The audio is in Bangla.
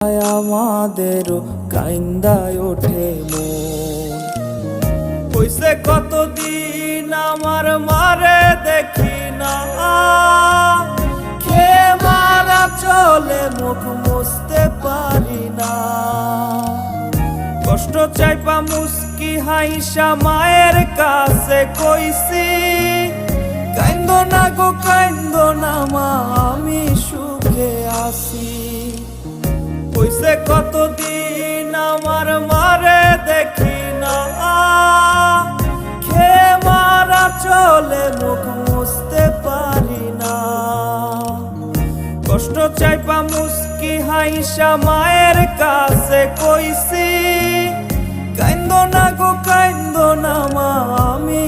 আমাদেরও কাইন্দায় ওঠে মন। হইছে কতদিন আমার মারে দেখি না, খেয়ে মারা চলে মুখ মুছতে পারি না। কষ্ট চাইপা মুস্কি হাইসা মায়ের কাছে কইছি, কাইন্দো না গো কাইন্দো না মা, আমি সুখে আছি। হইছে কতদিন আমার মারে দেখি না, খেয়ে মারা চলে মুখ মুছতে পারি না। কষ্ট চাইপা মুস্কি হাইসা মায়ের কাছে কইছি, কাইন্দো না গো কাইন্দো না মা, আমি